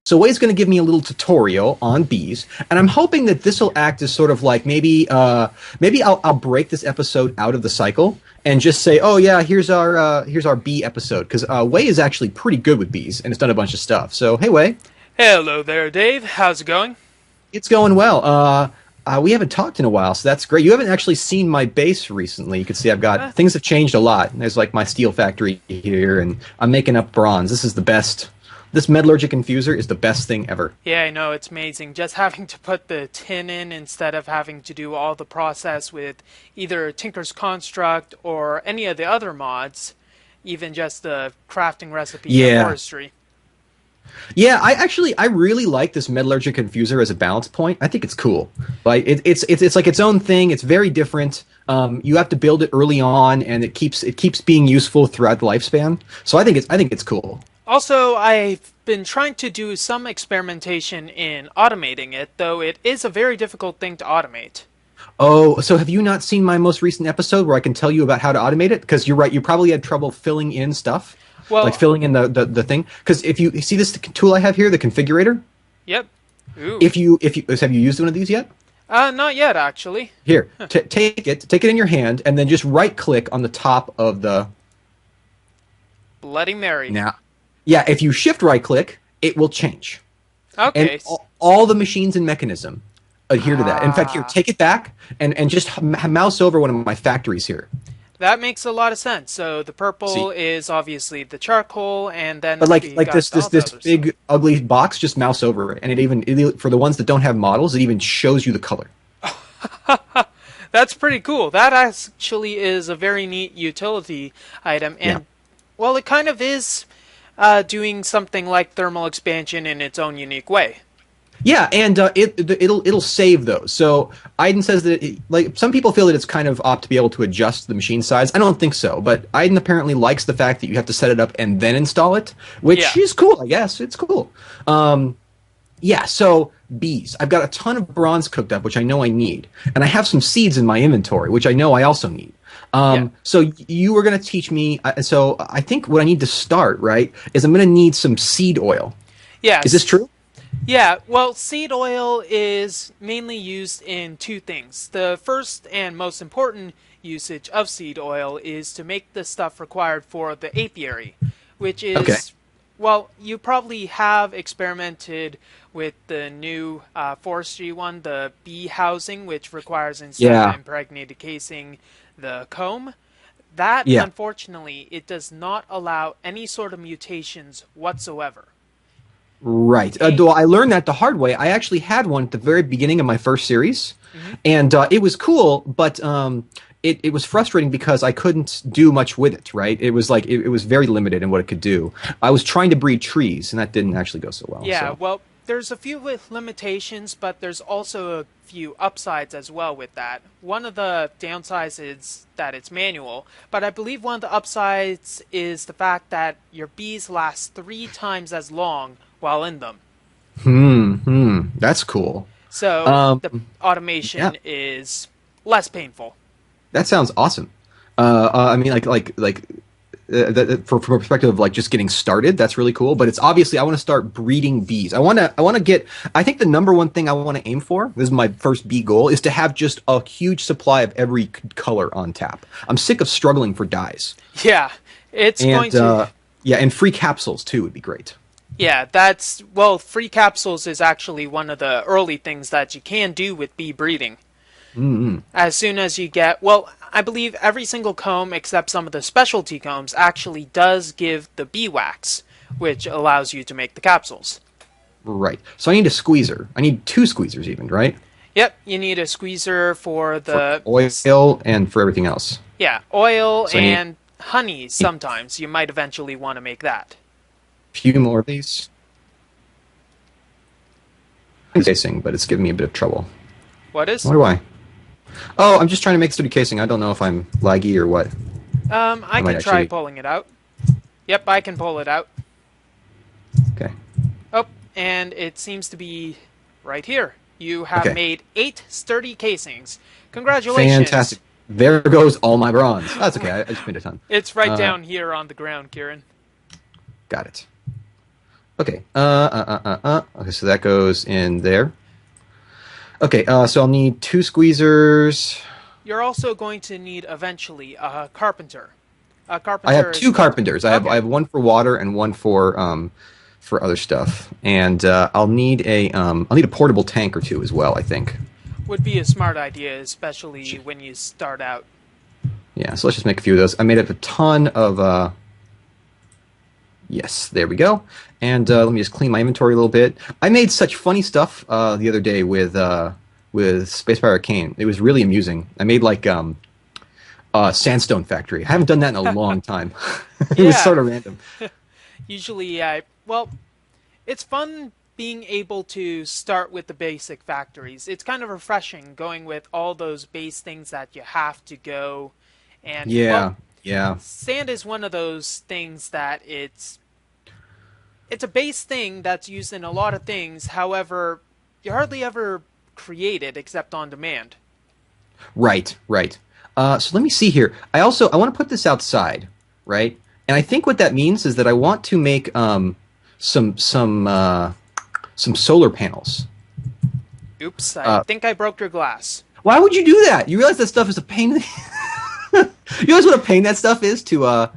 So Way's going to give me a little tutorial on bees, and I'm hoping that this will act as sort of like maybe I'll break this episode out of the cycle and just say, oh yeah, here's our bee episode, because Way is actually pretty good with bees and has done a bunch of stuff. So hey Way, Hello there, Dave. How's it going? it's going well. We haven't talked in a while, so that's great. You haven't actually seen my base recently. You can see I've got things have changed a lot. There's like my steel factory here, and I'm making up bronze. This is the best. This metallurgic infuser is the best thing ever. Yeah, I know, it's amazing. Just having to put the tin in instead of having to do all the process with either Tinker's Construct or any of the other mods, even just the crafting recipe and forestry. Yeah, I really like this metallurgic infuser as a balance point. I think it's cool. Like it's like its own thing. It's very different. You have to build it early on, and it keeps being useful throughout the lifespan. So I think it's cool. Also, I've been trying to do some experimentation in automating it, though it is a very difficult thing to automate. Oh, so have you not seen my most recent episode where I can tell you about how to automate it? Because you're right, you probably had trouble filling in stuff, like filling in the thing. Because if you see this tool I have here, the configurator. Yep. Ooh. If you have you used one of these yet? Not yet, actually. Here, take it in your hand, and then just right click on the top of the. Bloody Mary. Now. Yeah, if you shift right click, it will change. Okay. And all the machines and mechanism adhere to that. In fact, here, take it back and just mouse over one of my factories here. That makes a lot of sense. So the purple is obviously the charcoal, and then but like this big ugly box, just mouse over it, and it for the ones that don't have models, it even shows you the color. That's pretty cool. That actually is a very neat utility item, and well, it kind of is doing something like thermal expansion in its own unique way. Yeah, and it'll save those. So Aiden says that like some people feel that it's kind of opt to be able to adjust the machine size. I don't think so, but Aiden apparently likes the fact that you have to set it up and then install it, which is cool. I guess it's cool. Yeah. So bees, I've got a ton of bronze cooked up, which I know I need, and I have some seeds in my inventory, which I know I also need. So you were going to teach me. So I think what I need to start, right, is I'm going to need some seed oil. Yeah. Is this true? Yeah. Well, seed oil is mainly used in two things. The first and most important usage of seed oil is to make the stuff required for the apiary, which is, well, you probably have experimented with the new forestry one, the bee housing, which requires instead of impregnated casing, the comb. That, unfortunately, it does not allow any sort of mutations whatsoever. Right. Though I learned that the hard way. I actually had one at the very beginning of my first series, and it was cool, but it was frustrating because I couldn't do much with it, right? It was like, it was very limited in what it could do. I was trying to breed trees, and that didn't actually go so well. Yeah, well, there's a few with limitations, but there's also a few upsides as well with that. One of the downsides is that it's manual, but I believe one of the upsides is the fact that your bees last 3 times as long while in them. That's cool. So the automation is less painful. That sounds awesome. I mean, from perspective of like just getting started, that's really cool. But it's obviously I want to start breeding bees. I want to get. I think the number one thing I want to aim for, this is my first bee goal, is to have just a huge supply of every color on tap. I'm sick of struggling for dyes. Yeah, and free capsules too would be great. Yeah, free capsules is actually one of the early things that you can do with bee breeding. As soon as you get, well, I believe every single comb except some of the specialty combs actually does give the bee wax, which allows you to make the capsules. Right. So I need a squeezer. I need 2 squeezers even, right? Yep, you need a squeezer for the... For oil and for everything else. Yeah, oil and honey sometimes. You might eventually want to make that. Few more of these. It's casing, but it's giving me a bit of trouble. What is? Why? Oh, I'm just trying to make sturdy casing. I don't know if I'm laggy or what. I can try pulling it out. Yep, I can pull it out. Okay. Oh, and it seems to be right here. You have made 8 sturdy casings. Congratulations. Fantastic. There goes all my bronze. That's okay. I just made a ton. It's right down here on the ground, Kirin. Got it. Okay. Okay, so that goes in there. Okay, so I'll need two squeezers. You're also going to need eventually a carpenter. A I have carpenter is two going to. carpenters. I Okay. have one for water and one for other stuff. And I'll need a portable tank or two as well, I think. Would be a smart idea, especially when you start out. Yeah, so let's just make a few of those. I made up a ton of yes, there we go. And let me just clean my inventory a little bit. I made such funny stuff the other day with Space Pirate Kane. It was really amusing. I made like a sandstone factory. I haven't done that in a long time. It was Yeah. sort of random. Usually, well, it's fun being able to start with the basic factories. It's kind of refreshing going with all those base things that you have to go. And, well, Yeah, yeah. sand is one of those things that it's a base thing that's used in a lot of things. However, you hardly ever create it except on demand. Right, right. So let me see here. I want to put this outside, right? And I think what that means is that I want to make some some solar panels. Oops, I Uh, think I broke your glass. why would you do that? You realize that stuff is a pain. You realize what a pain that stuff is to. I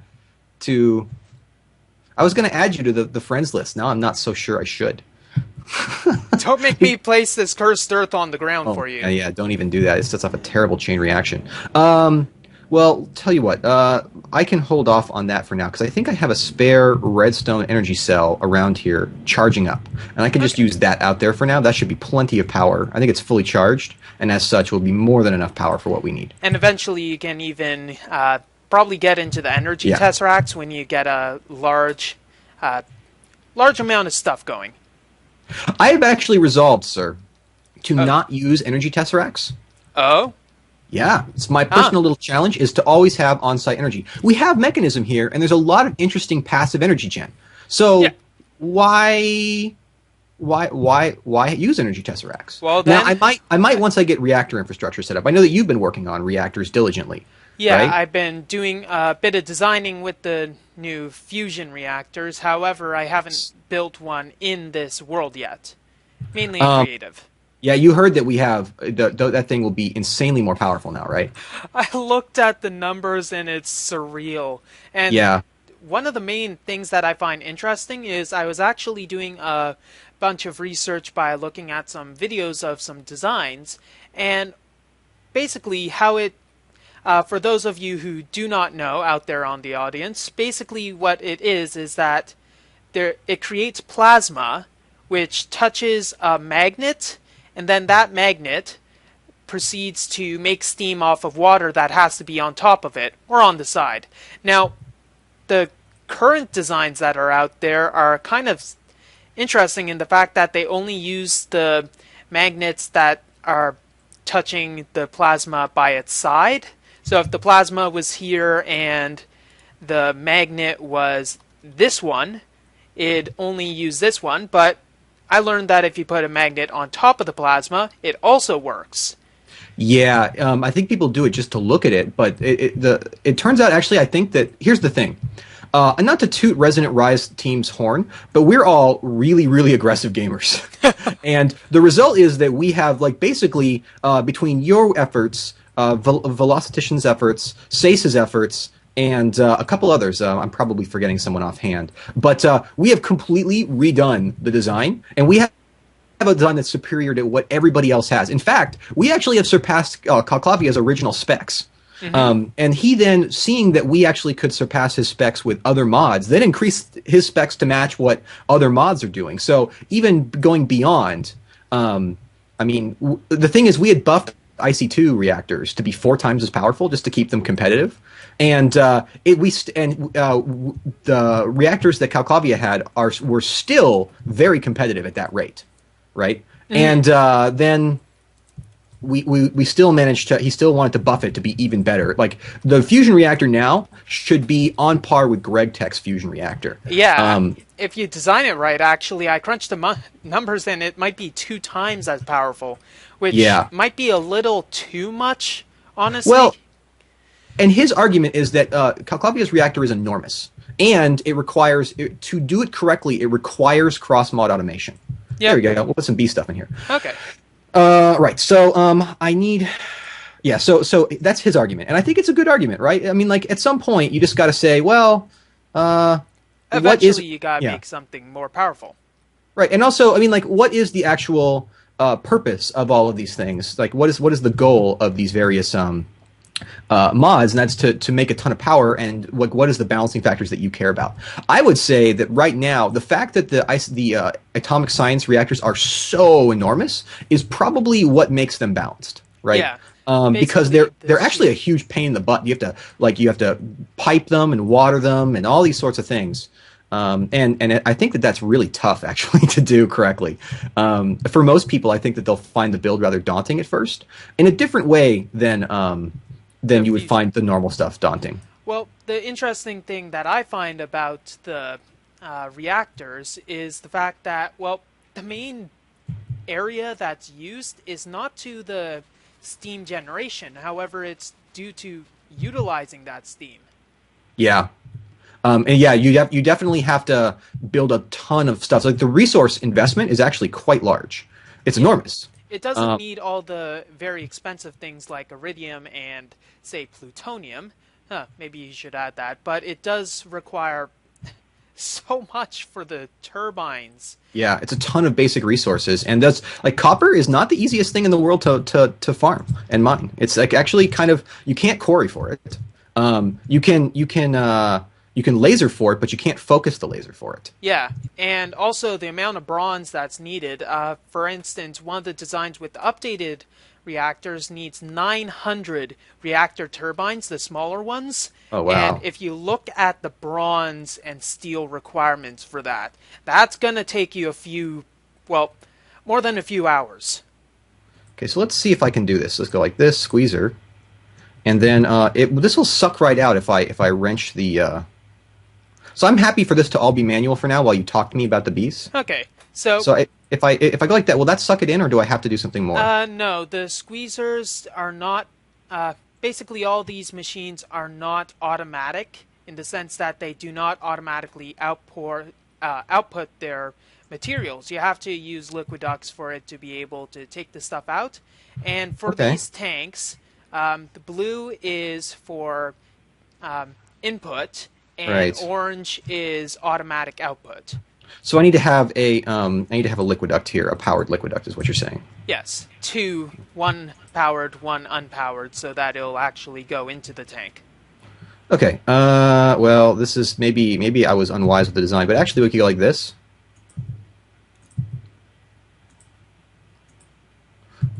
was going to add you to the friends list. Now I'm not so sure I should. Don't make me place this cursed earth on the ground Oh, for you. yeah, yeah, don't even do that. It sets off a terrible chain reaction. Well, tell you what, I can hold off on that for now because I think I have a spare redstone energy cell around here charging up, and I can just Okay. use that out there for now. That should be plenty of power. I think it's fully charged, and as such, will be more than enough power for what we need. And eventually you can even probably get into the energy Yeah. tesseracts when you get a uh, large amount of stuff going. I have actually resolved, sir, to Oh. not use energy tesseracts. Oh? Yeah, it's my Ah. personal little challenge is to always have on-site energy. We have mechanism here, and there's a lot of interesting passive energy gen. Yeah. So why why use energy tesseracts? Well Now then, I might once I get reactor infrastructure set up. I know that you've been working on reactors diligently, yeah, right? I've been doing a bit of designing with the new fusion reactors. However, I haven't built one in this world yet. Mainly in Um, creative. yeah, you heard that we have that thing will be insanely more powerful now, right? I looked at the numbers and it's surreal. And Yeah. one of the main things that I find interesting is I was actually doing a bunch of research by looking at some videos of some designs and basically how it for those of you who do not know out there on the audience, basically what it is that it creates plasma which touches a magnet, and then that magnet proceeds to make steam off of water that has to be on top of it or on the side. Now, the current designs that are out there are kind of interesting in the fact that they only use the magnets that are touching the plasma by its side. So if the plasma was here and the magnet was this one, it'd only use this one, but I learned that if you put a magnet on top of the plasma, it also works. Yeah, I think people do it just to look at it, but it turns out actually I think that here's the thing. And not to toot Resident Rise team's horn, but we're all really, really aggressive gamers. And the result is that we have, like, basically, between your efforts, Velocitician's efforts, Sace's efforts, and a couple others, I'm probably forgetting someone offhand, but we have completely redone the design, and we have a design that's superior to what everybody else has. In fact, we actually have surpassed Kalklavia's original specs. And he then, seeing that we actually could surpass his specs with other mods, then increased his specs to match what other mods are doing. So even going beyond, I mean, the thing is, we had buffed IC2 reactors to be 4 times as powerful just to keep them competitive. And the reactors that Kalklavia had were still very competitive at that rate, right? And then we still managed to, he still wanted to buff it to be even better. Like, the fusion reactor now should be on par with Greg Tech's fusion reactor. Yeah, if you design it right, actually, I crunched the numbers and it might be 2 times as powerful, which Yeah. might be a little too much, honestly. Well, and his argument is that Kalklavia's reactor is enormous. and it requires to do it correctly. It requires cross mod automation. Yep. There we go. We'll put some B stuff in here. Okay. Right. So I need. Yeah. So that's his argument, and I think it's a good argument, right? I mean, like at some point you just got to say, well, what is Eventually, you gotta yeah. make something more powerful. Right, and also, I mean, like, what is the actual purpose of all of these things? Like, what is the goal of these various mods? And that's to make a ton of power. And what is the balancing factors that you care about? I would say that right now, the fact that the atomic science reactors are so enormous is probably what makes them balanced, right? Yeah. Because Basically, they're actually a huge pain in the butt. You have to pipe them and water them and all these sorts of things. And I think that that's really tough actually to do correctly. For most people, I think that they'll find the build rather daunting at first, in a different way than you would find the normal stuff daunting. Well, the interesting thing that I find about the reactors is the fact that, well, the main area that's used is not to the steam generation. However, it's due to utilizing that steam. Yeah. And yeah, you definitely have to build a ton of stuff. So, like the resource investment is actually quite large. It's enormous. It doesn't need all the very expensive things like iridium and, say, plutonium. Maybe you should add that. But it does require so much for the turbines. Yeah, it's a ton of basic resources, and that's like copper is not the easiest thing in the world to farm and mine. It's like actually kind of you can't quarry for it. You can laser for it, but you can't focus the laser for it. Yeah, and also the amount of bronze that's needed. For instance, one of the designs with the updated reactors needs 900 reactor turbines, the smaller ones. Oh, wow. And if you look at the bronze and steel requirements for that, that's going to take you more than a few hours. Okay, so let's see if I can do this. Let's go like this, squeezer, and then this will suck right out if I wrench the. So I'm happy for this to all be manual for now while you talk to me about the bees. Okay, so if I go like that, will that suck it in, or do I have to do something more? No, the squeezers are not. Basically, all these machines are not automatic in the sense that they do not automatically output their materials. You have to use liquid ducts for it to be able to take the stuff out. And for these tanks, the blue is for input, and orange is automatic output. So I need to have a liquid duct here, a powered liquid duct is what you're saying. Yes, one powered, one unpowered, so that it'll actually go into the tank. Okay. Well, this is maybe I was unwise with the design, but actually we could go like this.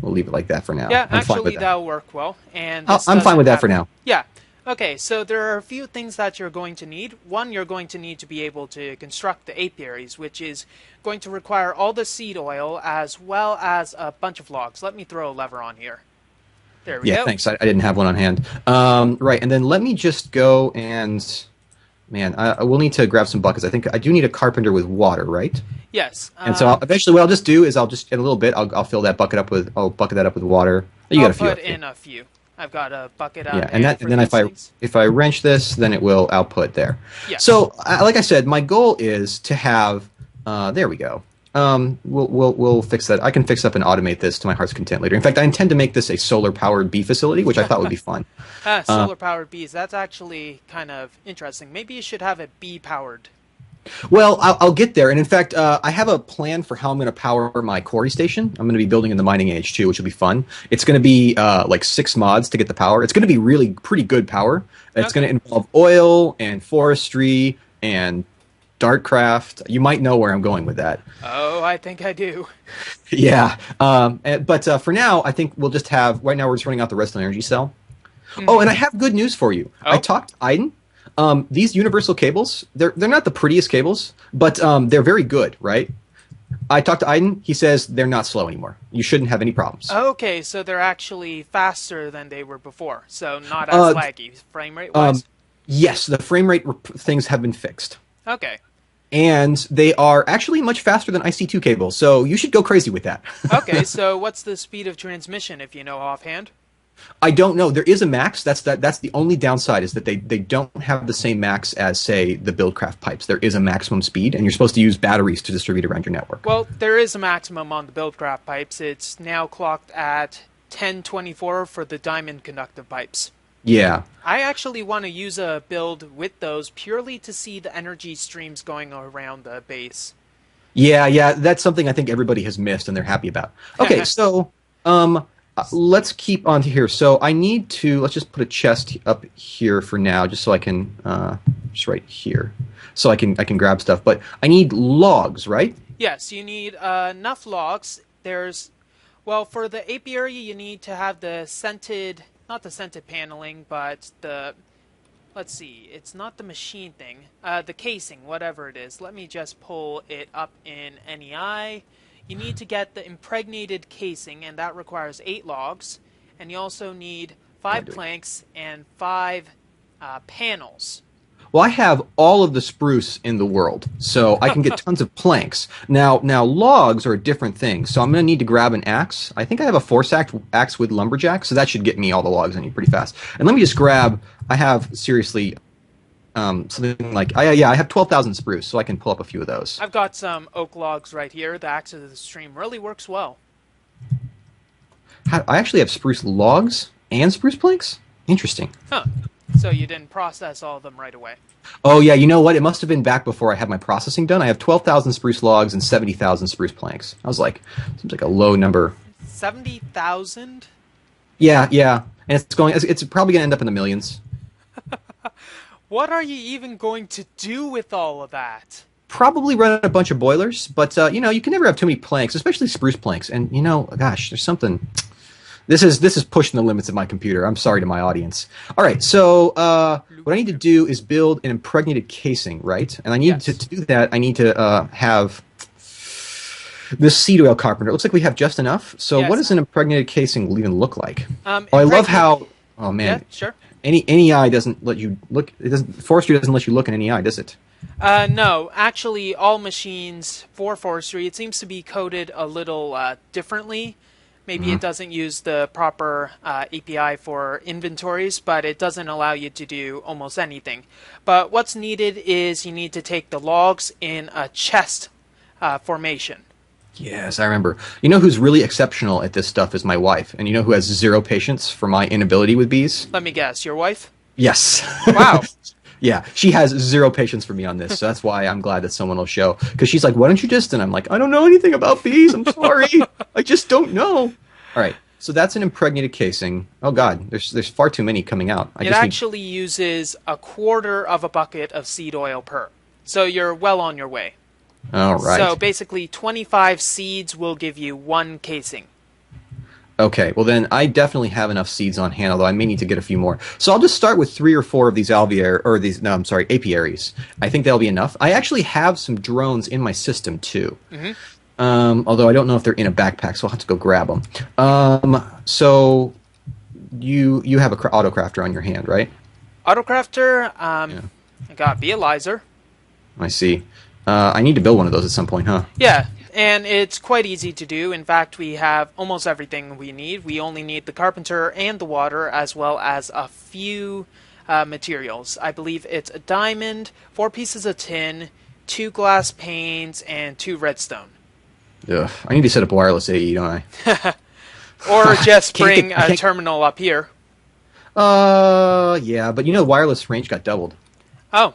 We'll leave it like that for now. Yeah, I'm fine with actually that. that'll work well. And I'm fine with that for now. Yeah. Okay, so there are a few things that you're going to need. One, you're going to need to be able to construct the apiaries, which is going to require all the seed oil as well as a bunch of logs. Let me throw a lever on here. There we go. Yeah, thanks. I didn't have one on hand. Right, and then let me just go and... Man, I will need to grab some buckets. I think I do need a carpenter with water, right? Yes. And so eventually what I'll just do is in a little bit, I'll fill that bucket up with... I'll bucket that up with water. You got a few. I'll put in a few. I've got a bucket out there. Yeah, and then if I wrench this, then it will output there. Yes. So, like I said, my goal is to have. There we go. We'll fix that. I can fix up and automate this to my heart's content later. In fact, I intend to make this a solar-powered bee facility, which I thought would be fun. Solar-powered bees. That's actually kind of interesting. Maybe you should have it bee-powered. Well, I'll get there. And in fact, I have a plan for how I'm going to power my quarry station. I'm going to be building in the mining age too, which will be fun. It's going to be like 6 mods to get the power. It's going to be really pretty good power. It's going to involve oil and forestry and Dartcraft. You might know where I'm going with that. Oh, I think I do. Yeah. But for now, I think we'll just have... Right now, we're just running out the redstone energy cell. Mm-hmm. Oh, and I have good news for you. I talked to Aiden. These universal cables, they're not the prettiest cables, but they're very good, right? I talked to Aiden. He says they're not slow anymore. You shouldn't have any problems. Okay, so they're actually faster than they were before, so not as laggy frame rate-wise? Yes, the frame rate things have been fixed. Okay. And they are actually much faster than IC2 cables, so you should go crazy with that. Okay, so what's the speed of transmission, if you know offhand? I don't know. There is a max. That's the only downside is that they don't have the same max as say the Buildcraft pipes. There is a maximum speed, and you're supposed to use batteries to distribute around your network. Well, there is a maximum on the Buildcraft pipes. It's now clocked at 1024 for the diamond conductive pipes. Yeah. I actually want to use a build with those purely to see the energy streams going around the base. Yeah. That's something I think everybody has missed, and they're happy about. Okay, so let's keep on to here. So I need to let's just put a chest up here for now, just so I can just right here, so I can grab stuff. But I need logs, right? Yes, you need enough logs. Well, for the apiary, you need to have the scented, not the scented paneling, but let's see, it's not the machine thing, the casing, whatever it is. Let me just pull it up in NEI. You need to get the impregnated casing, and that requires 8 logs. And you also need 5 planks and 5 panels. Well, I have all of the spruce in the world, so I can get tons of planks. Now logs are a different thing, so I'm going to need to grab an axe. I think I have a 4-axe with lumberjack, so that should get me all the logs I need pretty fast. And let me just grab, I have, seriously, something like, I have 12,000 spruce, so I can pull up a few of those. I've got some oak logs right here. The Axe of the Stream really works well. I actually have spruce logs and spruce planks? Interesting. Huh. So you didn't process all of them right away. Oh, yeah, you know what? It must have been back before I had my processing done. I have 12,000 spruce logs and 70,000 spruce planks. I was like, seems like a low number. 70,000? Yeah. And it's probably going to end up in the millions. What are you even going to do with all of that? Probably run a bunch of boilers, but, you can never have too many planks, especially spruce planks. And, gosh, there's something... This is pushing the limits of my computer. I'm sorry to my audience. All right, so what I need to do is build an impregnated casing, right? And I need to do that, I need to have this seed oil carpenter. It looks like we have just enough. So what does an impregnated casing even look like? I love how... Oh, man. Yeah, sure. Any eye doesn't let you look... Forestry doesn't let you look in any eye, does it? No, actually, all machines for forestry, it seems to be coded a little differently. Maybe it doesn't use the proper API for inventories, but it doesn't allow you to do almost anything. But what's needed is you need to take the logs in a chest formation. Yes, I remember. You know who's really exceptional at this stuff is my wife. And you know who has 0 patience for my inability with bees? Let me guess, your wife? Yes. Wow. Yeah, she has 0 patience for me on this, so that's why I'm glad that someone will show. Because she's like, why don't you just... And I'm like, I don't know anything about bees, I'm sorry. I just don't know. All right, so that's an impregnated casing. Oh, God, there's far too many coming out. It actually uses 1/4 of a bucket of seed oil per. So you're well on your way. All right. So basically 25 seeds will give you 1 casing. Okay, well then I definitely have enough seeds on hand, although I may need to get a few more. So I'll just start with 3 or 4 of these apiaries. I think that'll be enough. I actually have some drones in my system too. Although I don't know if they're in a backpack, so I'll have to go grab them. So you have a autocrafter on your hand, right? Autocrafter, I got Vializer. I see. I need to build one of those at some point, huh? Yeah. And it's quite easy to do. In fact, we have almost everything we need. We only need the carpenter and the water, as well as a few materials. I believe it's a diamond, 4 pieces of tin, 2 glass panes, and 2 redstone. Ugh, I need to set up wireless AE, don't I? Or just bring a terminal up here. Yeah, but wireless range got doubled. Oh,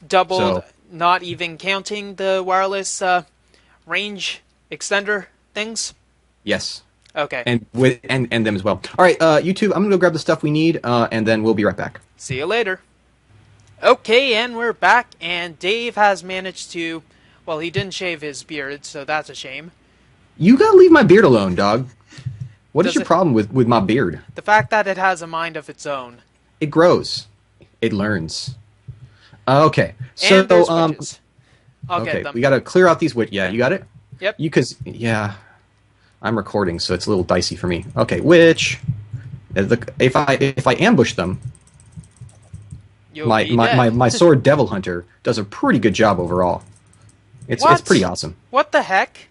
doubled, not even counting the wireless... range extender things? Yes. Okay. And them as well. All right, YouTube, I'm going to go grab the stuff we need, and then we'll be right back. See you later. Okay, and we're back, and Dave has managed to... Well, he didn't shave his beard, so that's a shame. You got to leave my beard alone, dog. What is your problem with my beard? The fact that it has a mind of its own. It grows. It learns. Okay. So, and there's witches. I'll okay, get them. we got to clear out these witches. Yeah, you got it? Yep. I'm recording, so it's a little dicey for me. Okay, witch. If I ambush them, my sword Devil Hunter does a pretty good job overall. It's pretty awesome. What the heck?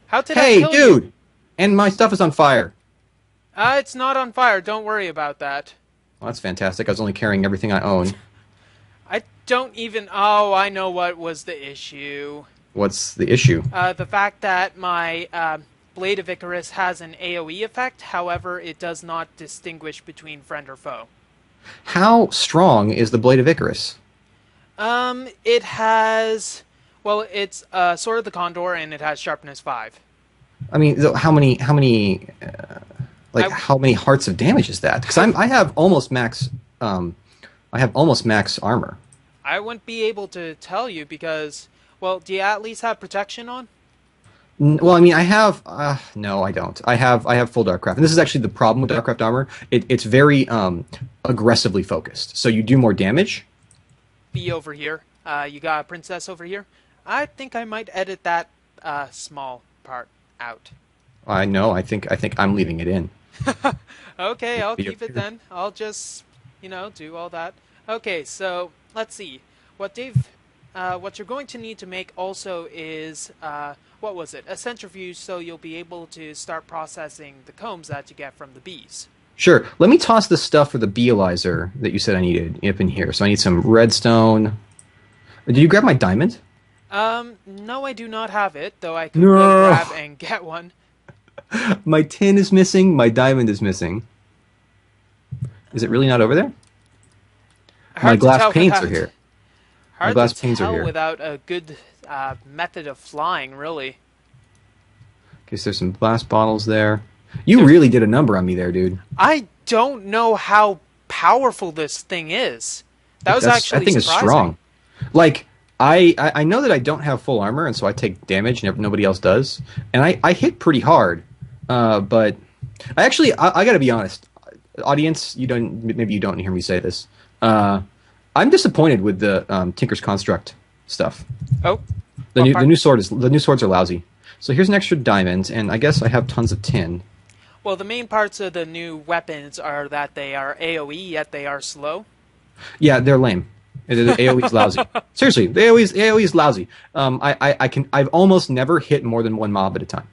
How did I Hey, kill dude! you? And my stuff is on fire. It's not on fire. Don't worry about that. Well, that's fantastic. I was only carrying everything I own. I don't even. Oh, I know what was the issue. What's the issue? The fact that my Blade of Icarus has an AoE effect, however, it does not distinguish between friend or foe. How strong is the Blade of Icarus? It has. Well, it's Sword of the Condor, and it has sharpness 5. I mean, I, how many hearts of damage is that? Because I have almost max, I have almost max armor. I wouldn't be able to tell you because, well, do you at least have protection on? Well, I mean, I have. No, I don't. I have full Darkcraft, and this is actually the problem with Darkcraft armor. It's very aggressively focused, so you do more damage. Be over here. You got a princess over here. I think I might edit that small part out. I know. I think I'm leaving it in. Okay, I'll Be keep it here. then. I'll just, do all that. Okay, so let's see. What you're going to need to make also is, what was it? A centrifuge, so you'll be able to start processing the combs that you get from the bees. Sure. Let me toss the stuff for the beealyzer that you said I needed up in here. So I need some redstone. Did you grab my diamond? No, I do not have it, though I could No. go grab and get one. My tin is missing. My diamond is missing. Is it really not over there? My Hard to glass tell panes without- are here. Hard glass to panes are tell here. without a good method of flying, really. Okay, so there's some glass bottles there. You really did a number on me there, dude. I don't know how powerful this thing is. That was That actually thing is surprising. strong. Like, I know that I don't have full armor, and so I take damage, and nobody else does. And I hit pretty hard. But I gotta be honest. Audience, maybe you don't hear me say this. I'm disappointed with the Tinker's Construct stuff. Oh, The what part? new swords are lousy. So here's an extra diamond, and I guess I have tons of tin. Well, the main parts of the new weapons are that they are AoE, yet they are slow. Yeah, they're lame. The AoE is lousy. Seriously, the AoE is lousy. I've almost never hit more than one mob at a time.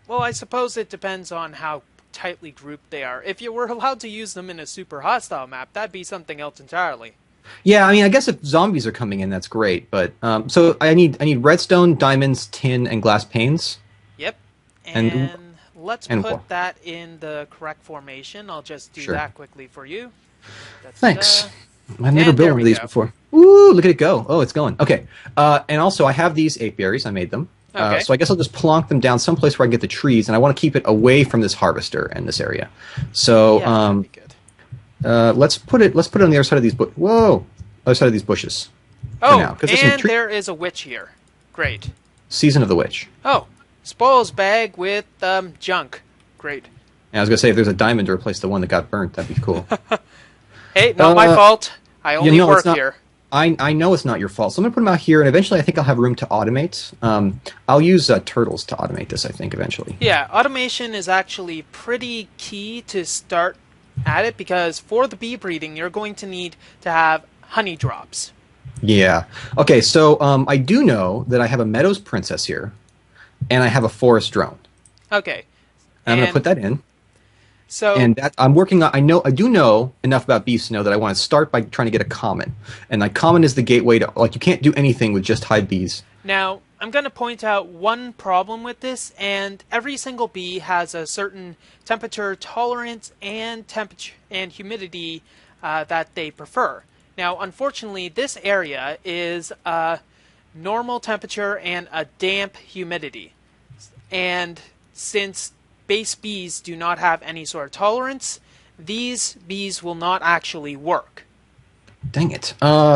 Well, I suppose it depends on how tightly grouped they are. If you were allowed to use them in a super hostile map, that'd be something else entirely. Yeah, I mean, I guess if zombies are coming in, that's great. But so I need redstone, diamonds, tin, and glass panes. Yep. And- And let's and put what? that in the correct formation. I'll just do Sure. that quickly for you. Thanks. Da-da-da. I've never And built there one of we these go. before. Ooh, look at it go. Oh, it's going. Okay. And also, I have these apiaries. I made them. Okay. So I guess I'll just plonk them down someplace where I can get the trees, and I want to keep it away from this harvester and this area. So Yeah, that'd be good. let's put it on the other side of these. Whoa, other side of these bushes. Oh, now, 'cause there's some and tree- there is a witch here. Great. Season of the Witch. Oh, spoils bag with junk. Great. And I was gonna say if there's a diamond to replace the one that got burnt, that'd be cool. Hey, not my fault. I only know, it's work not- here. I know it's not your fault, so I'm gonna put them out here, and eventually I think I'll have room to automate. I'll use turtles to automate this. I think eventually. Yeah, automation is actually pretty key to start at it because for the bee breeding, you're going to need to have honey drops. Yeah. Okay. So I do know that I have a Meadows Princess here, and I have a Forest Drone. Okay. And I'm gonna put that in. So And that I'm working on. I do know enough about bees to know that I want to start by trying to get a common, and like common is the gateway to you can't do anything with just hive bees. now I'm going to point out one problem with this, and every single bee has a certain temperature tolerance and temperature and humidity that they prefer. Now, unfortunately, this area is a normal temperature and a damp humidity, and since base bees do not have any sort of tolerance, these bees will not actually work. Dang it.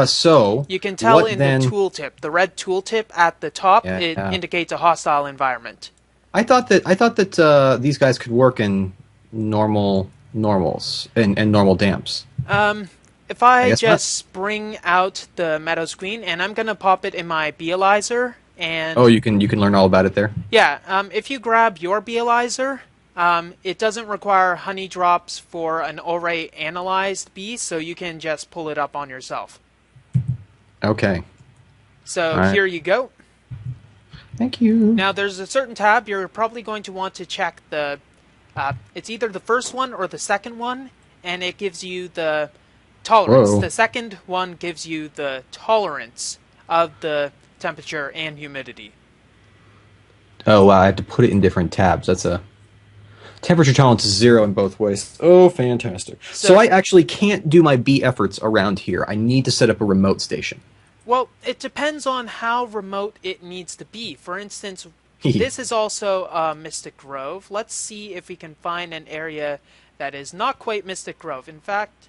So You can tell what in then? the tooltip. The red tooltip at the top, Yeah, it yeah. indicates a hostile environment. I thought that these guys could work in normals and normal damps. If I guess just bring out the meadow screen, and I'm going to pop it in my beealyzer, and Oh, you can learn all about it there. yeah, if you grab your beealyzer, it doesn't require honey drops for an already analyzed bee, so you can just pull it up on yourself. Okay. So All right. here you go. Thank you. Now there's a certain tab you're probably going to want to check the It's either the first one or the second one, and it gives you the tolerance. Whoa. The second one gives you the tolerance of the temperature and humidity. Oh wow, I have to put it in different tabs. That's a temperature tolerance is 0 in both ways. Oh, fantastic. So So, I actually can't do my bee efforts around here. I need to set up a remote station. well, it depends on how remote it needs to be. For instance, this is also Mystic Grove. Let's see if we can find an area that is not quite Mystic Grove. In fact,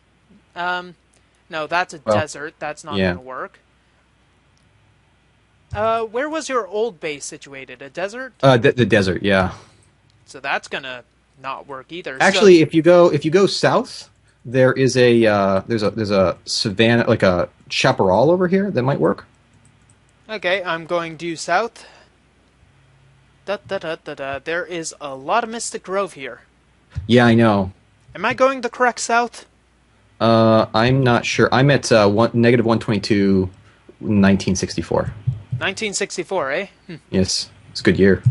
no, that's a Well, desert. That's not yeah. going to work. Where was your old base situated? A desert? The desert, yeah. So that's gonna not work either. So, Actually, if you go south, there is a there's a savanna like a chaparral over here that might work. okay, I'm going due south. Da da da da da. There is a lot of Mystic Grove here. Yeah, I know. Am I going the correct south? I'm not sure. I'm at negative 122, 1964. 1964, eh? Yes, it's a good year.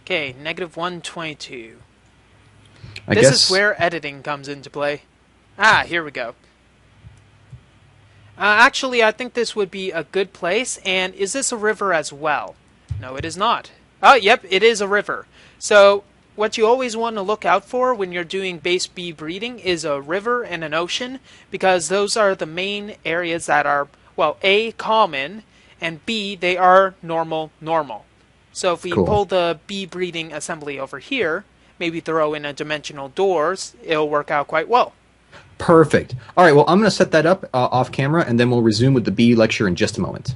Okay, negative 122. I This guess. is where editing comes into play. Ah, here we go. Actually, I think this would be a good place. And is this a river as well? No, it is not. Oh, yep, it is a river. So, what you always want to look out for when you're doing base bee breeding is a river and an ocean, because those are the main areas that are, well, A, common, and B, they are normal. So if we Cool. pull the bee breeding assembly over here, maybe throw in a dimensional doors, it'll work out quite well. Perfect. All right. Well, I'm going to set that up off camera, and then we'll resume with the bee lecture in just a moment.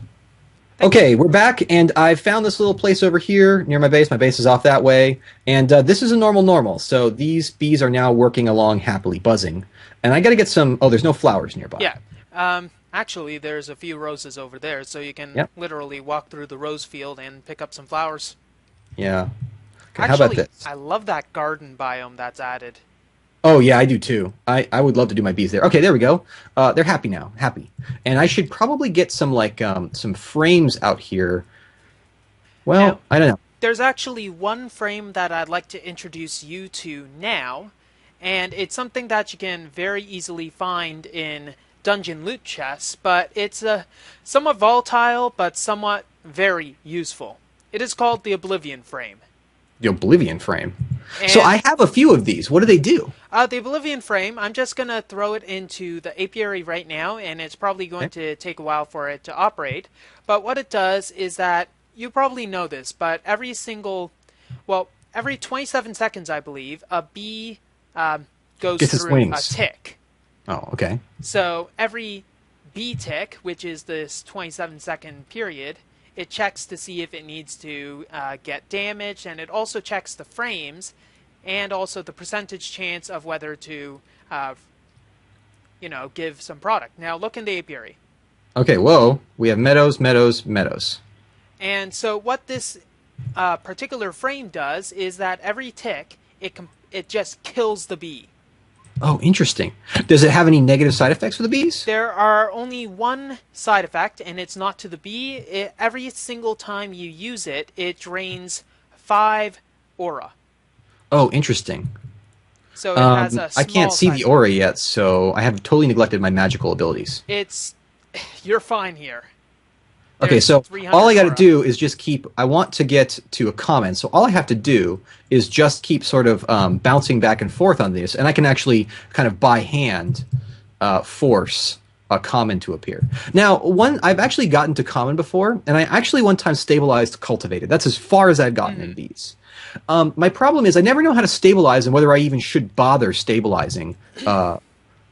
Thank you. Okay, we're back, and I found this little place over here near my base. My base is off that way, and this is a normal. So these bees are now working along happily, buzzing. And I got to get some. Oh, there's no flowers nearby. Yeah. Actually, there's a few roses over there, so you can Yep. literally walk through the rose field and pick up some flowers. Yeah. Okay, how Actually, about this? I love that garden biome that's added. Oh yeah, I do too. I would love to do my bees there. Okay, there we go. They're happy now, happy. And I should probably get some some frames out here. Well, Now, I don't know. there's actually one frame that I'd like to introduce you to now, and it's something that you can very easily find in dungeon loot chests, but it's somewhat volatile, but somewhat very useful. It is called the Oblivion frame. The Oblivion frame. And So I have a few of these. What do they do? the Oblivion frame, I'm just going to throw it into the apiary right now, and it's probably going to take a while for it to operate. But what it does is that, you probably know this, but every 27 seconds, I believe, a bee goes Gets its through a wings. tick. Oh, okay. So every bee tick, which is this 27-second period, it checks to see if it needs to get damaged, and it also checks the frames and also the percentage chance of whether to, give some product. Now look in the apiary. Okay, whoa. We have meadows. And so what this particular frame does is that every tick, it just kills the bee. Oh, interesting. Does it have any negative side effects for the bees? There are only one side effect, and it's not to the bee. Every single time you use it, it drains 5 aura. Oh, interesting. So it has a small I can't see side the aura yet, so I have totally neglected my magical abilities. You're fine here. Okay, There's so 300 all I got to aura. do is just keep. I want to get to a comment, so all I have to do is just keep sort of bouncing back and forth on this, and I can actually kind of by hand force a common to appear. Now, I've actually gotten to common before, and I actually one time stabilized cultivated. That's as far as I've gotten in these. My problem is I never know how to stabilize and whether I even should bother stabilizing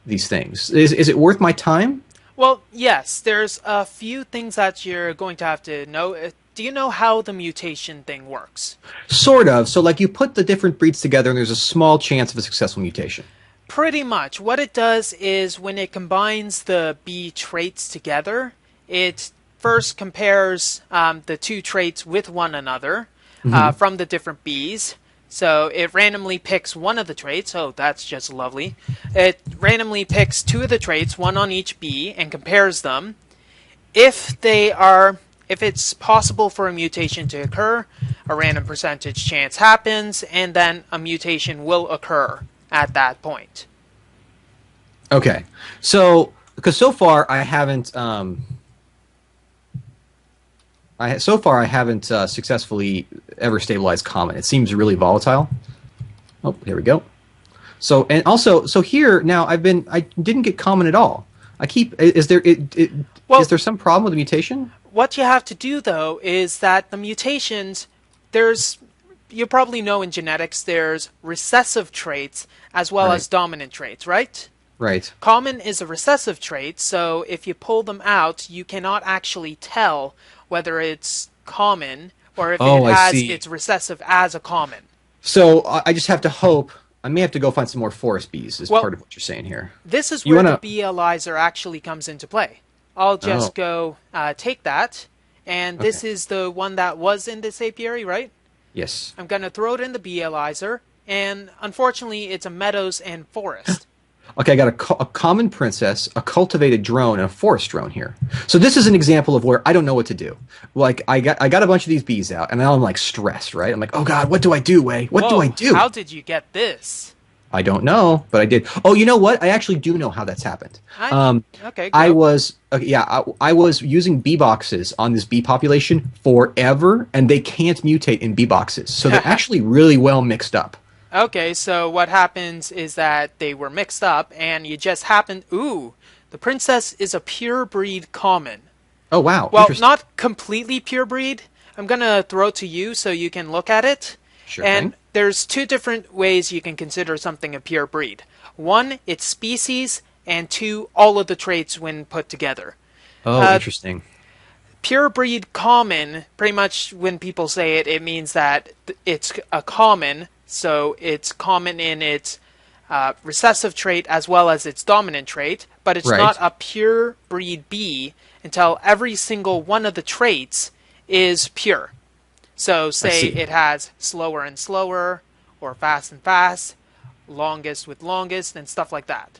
these things. Is it worth my time? Well, yes, there's a few things that you're going to have to know. Do you know how the mutation thing works? Sort of. So, like, you put the different breeds together, and there's a small chance of a successful mutation. Pretty much. What it does is when it combines the bee traits together, it first compares the two traits with one another from the different bees. So it randomly picks one of the traits. Oh, that's just lovely. It randomly picks 2 of the traits, one on each bee, and compares them. If it's possible for a mutation to occur, a random percentage chance happens, and then a mutation will occur at that point. Okay. So, because so far I haven't, I haven't successfully ever stabilized common. It seems really volatile. Oh, here we go. So, and also, so here now I didn't get common at all. I keep, is there, Well, is there some problem with the mutation? what you have to do though is that the mutations, there's, you probably know in genetics there's recessive traits as well Right. as dominant traits, right? Right. Common is a recessive trait, so if you pull them out, you cannot actually tell whether it's common or if it Oh, I has see. its recessive as a common. So I just have to hope. I may have to go find some more forest bees. Is Well, part of what you're saying here. this is You where the wanna? BLizer actually comes into play. I'll Oh, just go take that, and okay. this is the one that was in this apiary, right? Yes. I'm going to throw it in the BLizer, and unfortunately it's a meadows and forest. Okay, I got a common princess, a cultivated drone, and a forest drone here. So this is an example of where I don't know what to do. Like I got a bunch of these bees out, and now I'm like stressed, right? I'm like, oh God, what do I do, Way? What do I Whoa, do? how did you get this? I don't know, but I did. Oh, you know what? I actually do know how that's happened. Okay, I go. was yeah, I was using bee boxes on this bee population forever, and they can't mutate in bee boxes, so they're actually really well mixed up. Okay, so what happens is that they were mixed up, and you just happened. Ooh, the princess is a pure breed common. Oh wow, Well, interesting. not completely pure breed. I'm gonna throw it to you so you can look at it. Sure And thing. there's two different ways you can consider something a pure breed. One, its species, and two, all of the traits when put together. Oh, Uh, interesting. Pure breed common, pretty much when people say it, it means that it's a common, so it's common in its recessive trait as well as its dominant trait, but it's not Right. a pure breed bee until every single one of the traits is pure. So, I say see. it has slower and slower, or fast and fast, longest with longest, and stuff like that.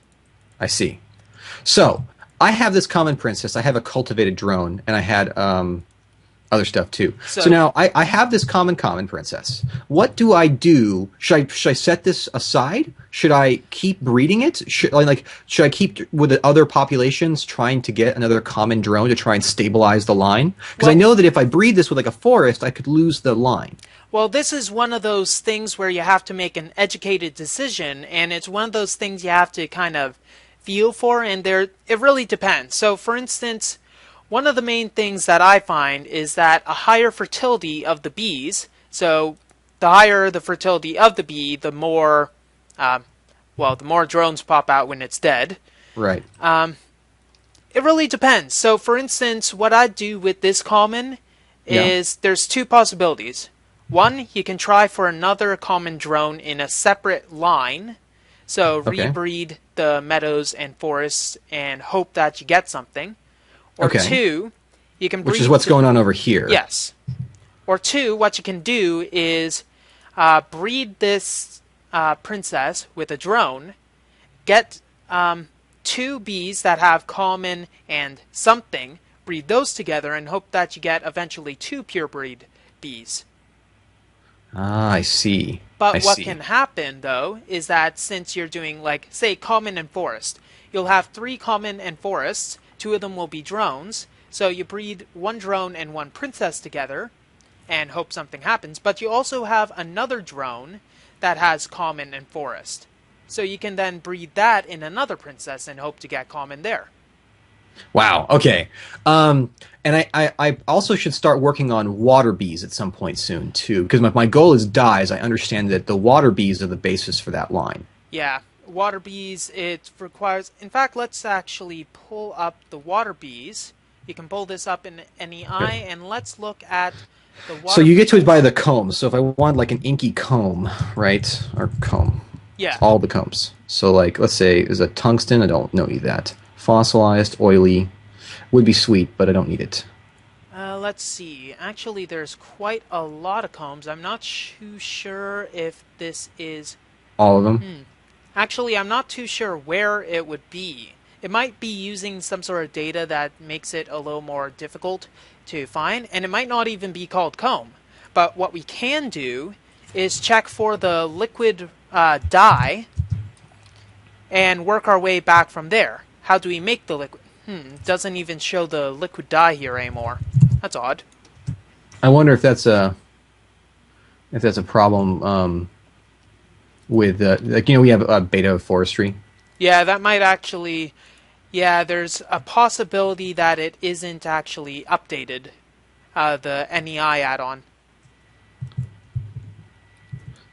I see. So I have this common princess. I have a cultivated drone, and I had other stuff too. So So, now I have this common princess. What do I do? Should I set this aside? Should I keep breeding it? Should I keep with the other populations trying to get another common drone to try and stabilize the line? Because I well, know that if I breed this with like a forest, I could lose the line. Well, this is one of those things where you have to make an educated decision, and it's one of those things you have to kind of feel for, and it really depends. So, for instance, one of the main things that I find is that a higher fertility of the bees, so the higher the fertility of the bee, the more, the more drones pop out when it's dead. Right. It really depends. So, for instance, what I do with this common Yeah. is there's two possibilities. One, you can try for another common drone in a separate line. So, Okay. rebreed the meadows and forests and hope that you get something. Or Okay. two, you can Which is breed. what's going on over here. Yes. Or two, what you can do is breed this princess with a drone, get two bees that have common and something, breed those together, and hope that you get eventually two pure breed bees. Ah, I see. I But what see. can happen, though, is that since you're doing, like, say, common and forest, you'll have three common and forests, two of them will be drones, so you breed one drone and one princess together, and hope something happens, but you also have another drone that has common and forest. So you can then breed that in another princess and hope to get common there. Wow. Okay. And I also should start working on water bees at some point soon too, because my goal is dyes. I understand that the water bees are the basis for that line. Yeah, water bees, it requires... In fact, let's actually pull up the water bees. You can pull this up in any eye, and let's look at the water So you get to it bees. by the combs. So if I want like an inky comb, right, or comb, Yeah, all the combs. So like, let's say is a tungsten. I don't know that. Fossilized, oily, would be sweet, but I don't need it. let's see. Actually, there's quite a lot of combs. I'm not too sure if this is... All of them. Actually, I'm not too sure where it would be. It might be using some sort of data that makes it a little more difficult to find, and it might not even be called comb. But what we can do is check for the liquid dye and work our way back from there. How do we make the liquid? Doesn't even show the liquid dye here anymore. That's odd. I wonder if that's a problem with like we have a beta of forestry. Yeah, that might actually. Yeah, there's a possibility that it isn't actually updated. The NEI add-on.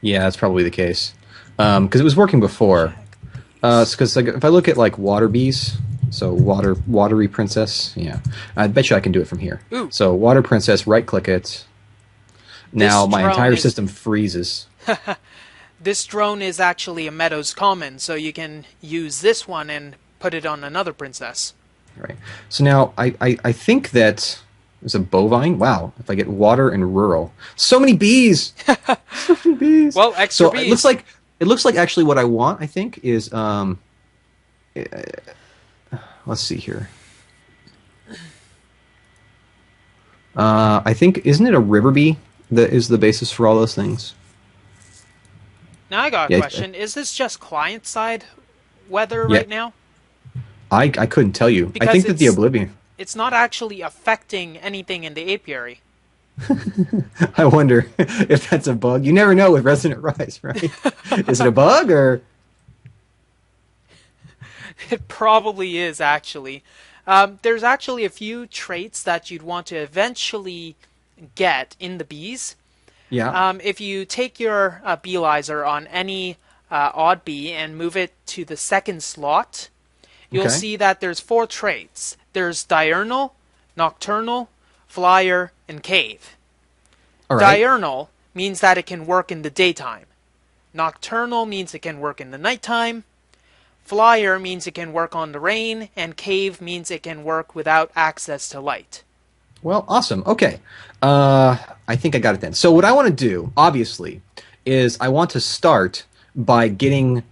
Yeah, that's probably the case. Because it was working before. Because like, if I look at like water bees, so watery princess, yeah, I bet you I can do it from here. Ooh. So water princess, right click it. Now my entire system freezes. This drone is actually a Meadows common, so you can use this one and put it on another princess. Right. So now I think that there's a bovine. Wow. If I get water and rural, so many bees. So many bees. Well, extra bees. It looks like actually what I want. I think is let's see here. I think isn't it a river bee that is the basis for all those things? Now I got a question. Is this just client-side weather right now? I couldn't tell you. Because I think that the Oblivion. It's not actually affecting anything in the apiary. I wonder if that's a bug. You never know with Resonant Rise, right? Is it a bug or? It probably is, actually. There's actually a few traits that you'd want to eventually get in the bees. Yeah. If you take your beelizer on any odd bee and move it to the second slot, you'll see that there's 4 traits. There's diurnal, nocturnal, flyer, and cave. All right. Diurnal means that it can work in the daytime. Nocturnal means it can work in the nighttime. Flyer means it can work on the rain, and cave means it can work without access to light. Well, awesome. Okay. I think I got it then. So what I want to do, obviously, is I want to start by getting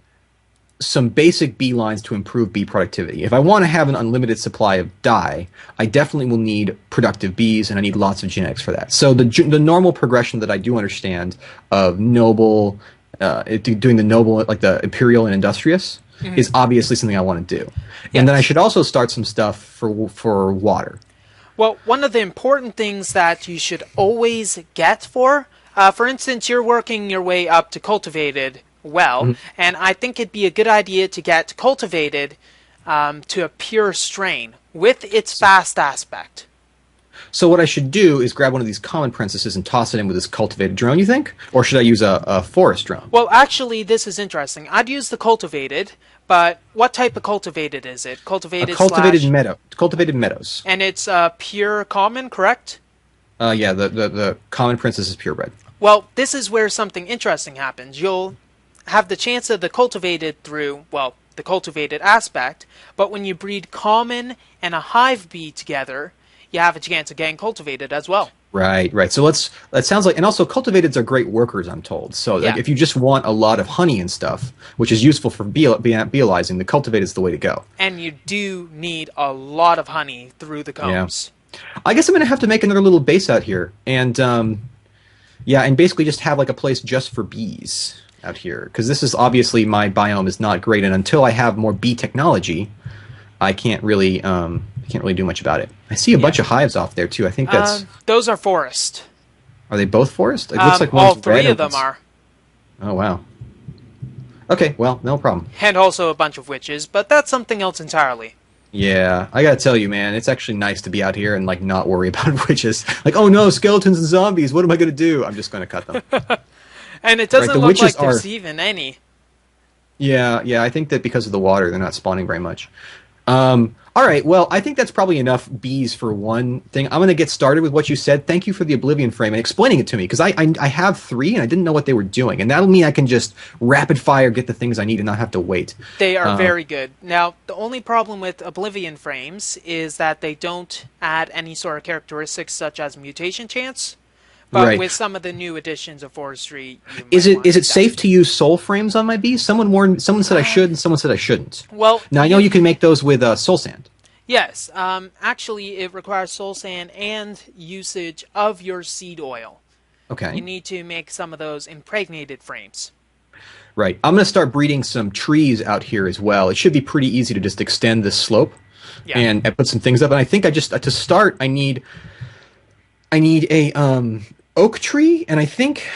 some basic bee lines to improve bee productivity. If I want to have an unlimited supply of dye, I definitely will need productive bees, and I need lots of genetics for that. So the normal progression that I do understand of noble, doing the noble, like the imperial and industrious, is obviously something I want to do. And then I should also start some stuff for water. Well, one of the important things that you should always get for instance, you're working your way up to cultivated well, and I think it'd be a good idea to get cultivated to a pure strain with its fast aspect. So what I should do is grab one of these common princesses and toss it in with this cultivated drone, you think? Or should I use a forest drone? Well, actually, this is interesting. I'd use the cultivated, but what type of cultivated is it? Cultivated Cultivated meadows. And it's pure common, correct? Yeah, the common princess is purebred. Well, this is where something interesting happens. You'll have the chance of the cultivated through, well, the cultivated aspect, but when you breed common and a hive bee together, you have a chance of getting cultivated as well. Right. So that sounds like, and also cultivateds are great workers, I'm told. So like, if you just want a lot of honey and stuff, which is useful for beelizing, the cultivated is the way to go. And you do need a lot of honey through the combs. Yeah. I guess I'm going to have to make another little base out here, and and basically just have like a place just for bees out here, because this is obviously my biome is not great, and until I have more bee technology, I can't really do much about it. I see a bunch of hives off there too. I think that's those are forest. Are they both forest? It looks like all 3 of them are. Oh wow. Okay, well, no problem. And also a bunch of witches, but that's something else entirely. Yeah, I gotta tell you, man, it's actually nice to be out here and like not worry about witches. Like, oh no, skeletons and zombies. What am I gonna do? I'm just gonna cut them. And it doesn't look like there's even any. Yeah, I think that because of the water, they're not spawning very much. All right, well, I think that's probably enough bees for one thing. I'm going to get started with what you said. Thank you for the Oblivion frame and explaining it to me, because I have 3 and I didn't know what they were doing. And that'll mean I can just rapid fire get the things I need and not have to wait. They are very good. Now, the only problem with Oblivion frames is that they don't add any sort of characteristics such as mutation chance. But with some of the new additions of forestry, is it safe to use soul frames on my bees? Someone said I should, and someone said I shouldn't. Well, now I know you can make those with soul sand. Yes, actually, it requires soul sand and usage of your seed oil. you Okay. need to make some of those impregnated frames. Right. I'm going to start breeding some trees out here as well. It should be pretty easy to just extend this slope Yeah. and put some things up. And I think I just to start, I need a oak tree, and I think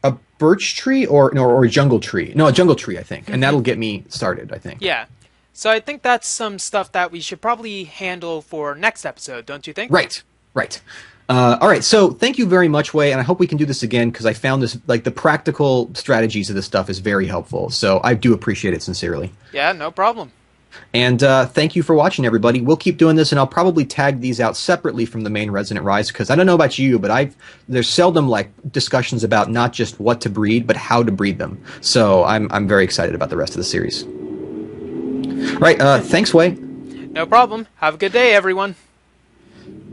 a birch tree or a jungle tree. No, a jungle tree, I think, and that'll get me started. I think. Yeah. So I think that's some stuff that we should probably handle for next episode, don't you think? Right. Right. All right. So thank you very much, Way, and I hope we can do this again because I found this like the practical strategies of this stuff is very helpful. So I do appreciate it sincerely. Yeah, no problem. And thank you for watching, everybody. We'll keep doing this, and I'll probably tag these out separately from the main Resonant Rise because I don't know about you, but there's seldom like discussions about not just what to breed, but how to breed them. So I'm very excited about the rest of the series. Right. Thanks, Way. No problem. Have a good day, everyone.